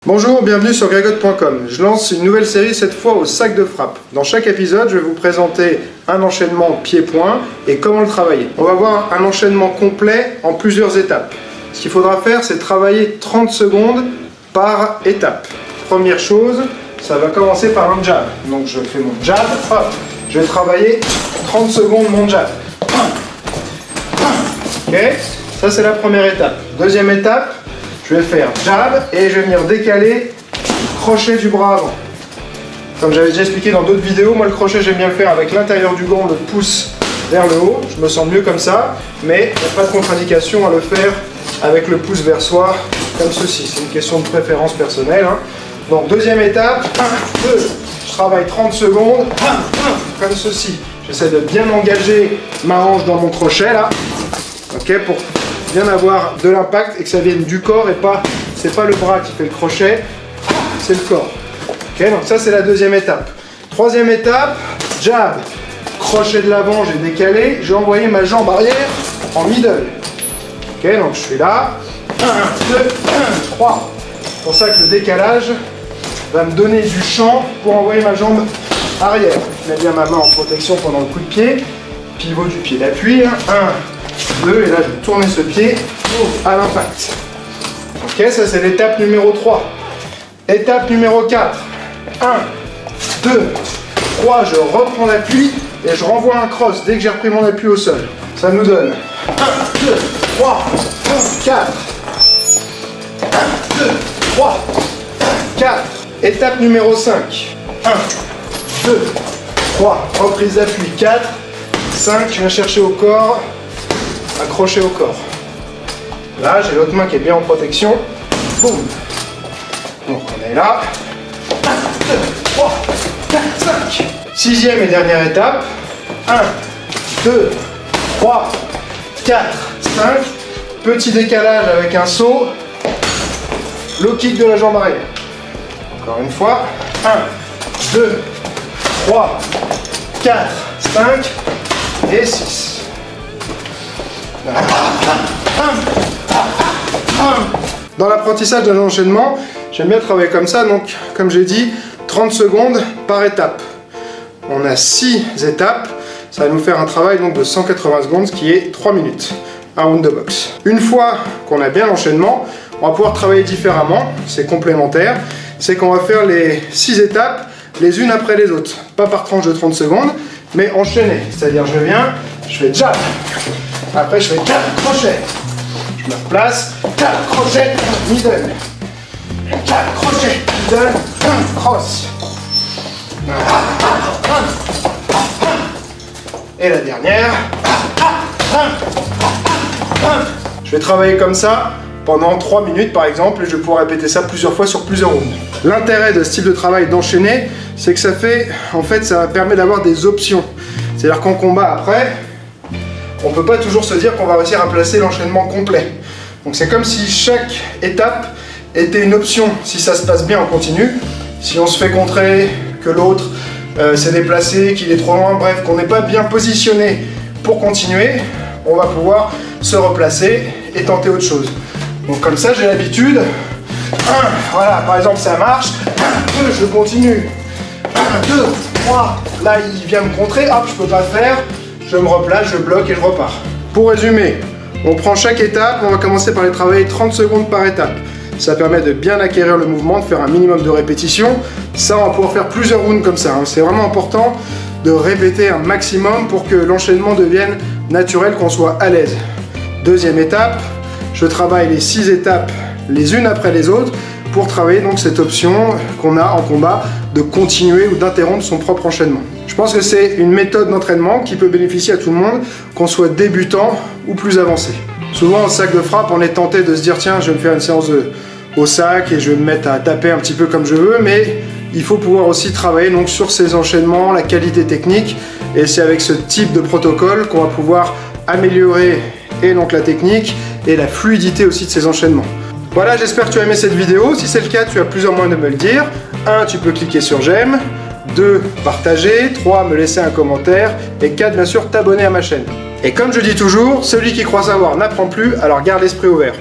Bonjour, bienvenue sur Gregotte.com. Je lance une nouvelle série, cette fois au sac de frappe. Dans chaque épisode, je vais vous présenter un enchaînement pied-point et comment le travailler. On va voir un enchaînement complet en plusieurs étapes. Ce qu'il faudra faire, c'est travailler 30 secondes par étape. Première chose, ça va commencer par un jab. Donc je fais mon jab, hop, je vais travailler 30 secondes mon jab. Ok, ça c'est la première étape. Deuxième étape, je vais faire jab et je vais venir décaler crochet du bras avant. Comme j'avais déjà expliqué dans d'autres vidéos, moi le crochet j'aime bien le faire avec l'intérieur du gant, le pouce vers le haut. Je me sens mieux comme ça, mais il n'y a pas de contre-indication à le faire avec le pouce vers soi, comme ceci. C'est une question de préférence personnelle. Donc deuxième étape, 1, 2, je travaille 30 secondes, comme ceci. J'essaie de bien engager ma hanche dans mon crochet là, ok, pour bien avoir de l'impact et que ça vienne du corps et pas, c'est pas le bras qui fait le crochet, c'est le corps. Ok, donc ça c'est la deuxième étape. Troisième étape, jab, crochet de l'avant, j'ai décalé, j'ai envoyé ma jambe arrière en middle. Ok, donc je suis là, 1, 2, 1, 3. C'est pour ça que le décalage va me donner du champ pour envoyer ma jambe arrière. Je mets bien ma main en protection pendant le coup de pied, pivot du pied d'appui, 1, 2, et là je vais tourner ce pied à l'impact. Ok, ça c'est l'étape numéro 3. Étape numéro 4. 1, 2, 3, je reprends l'appui et je renvoie un cross dès que j'ai repris mon appui au sol. Ça nous donne 1, 2, 3, 4. 1, 2, 3, 4. Étape numéro 5. 1, 2, 3, reprise d'appui, 4, 5, je viens chercher au corps, accroché au corps. Là, j'ai l'autre main qui est bien en protection. Boum. Donc on est là. 1, 2, 3, 4, 5. Sixième et dernière étape. 1, 2, 3, 4, 5. Petit décalage avec un saut. Low kick de la jambe arrière. Encore une fois. 1, 2, 3, 4, 5 et 6. Dans l'apprentissage de l'enchaînement, j'aime bien travailler comme ça, donc comme j'ai dit, 30 secondes par étape. On a 6 étapes, ça va nous faire un travail donc de 180 secondes, ce qui est 3 minutes, un round de boxe. Une fois qu'on a bien l'enchaînement, on va pouvoir travailler différemment, c'est complémentaire, c'est qu'on va faire les 6 étapes les unes après les autres, pas par tranche de 30 secondes, mais enchaînées, c'est-à-dire je viens, je fais jab, après je fais jab, crochet, je me replace, jab, crochet, middle, jab, crochet, middle, cross, et la dernière, je vais travailler comme ça pendant 3 minutes par exemple, et je vais pouvoir répéter ça plusieurs fois sur plusieurs rounds. L'intérêt de ce type de travail d'enchaîner, c'est que ça permet d'avoir des options. C'est-à-dire qu'en combat après, on ne peut pas toujours se dire qu'on va réussir à placer l'enchaînement complet. Donc c'est comme si chaque étape était une option. Si ça se passe bien, on continue. Si on se fait contrer, que l'autre s'est déplacé, qu'il est trop loin, bref, qu'on n'est pas bien positionné pour continuer, on va pouvoir se replacer et tenter autre chose. Donc comme ça, j'ai l'habitude. 1, voilà, par exemple, ça marche. 1, 2, je continue. 1, 2, 3, là, il vient me contrer. Hop, je peux pas le faire. Je me replace, je bloque et je repars. Pour résumer, on prend chaque étape. On va commencer par les travailler 30 secondes par étape. Ça permet de bien acquérir le mouvement, de faire un minimum de répétitions. Ça, on va pouvoir faire plusieurs rounds comme ça. C'est vraiment important de répéter un maximum pour que l'enchaînement devienne naturel, qu'on soit à l'aise. Deuxième étape, je travaille les 6 étapes les unes après les autres pour travailler donc cette option qu'on a en combat de continuer ou d'interrompre son propre enchaînement. Je pense que c'est une méthode d'entraînement qui peut bénéficier à tout le monde, qu'on soit débutant ou plus avancé. Souvent au sac de frappe, on est tenté de se dire tiens, je vais me faire une séance au sac et je vais me mettre à taper un petit peu comme je veux, mais il faut pouvoir aussi travailler donc sur ces enchaînements, la qualité technique, et c'est avec ce type de protocole qu'on va pouvoir améliorer et donc la technique et la fluidité aussi de ces enchaînements. Voilà, j'espère que tu as aimé cette vidéo. Si c'est le cas, tu as plusieurs moyens de me le dire. 1, tu peux cliquer sur j'aime. 2, partager. 3, me laisser un commentaire. Et 4, bien sûr, t'abonner à ma chaîne. Et comme je dis toujours, celui qui croit savoir n'apprend plus, alors garde l'esprit ouvert.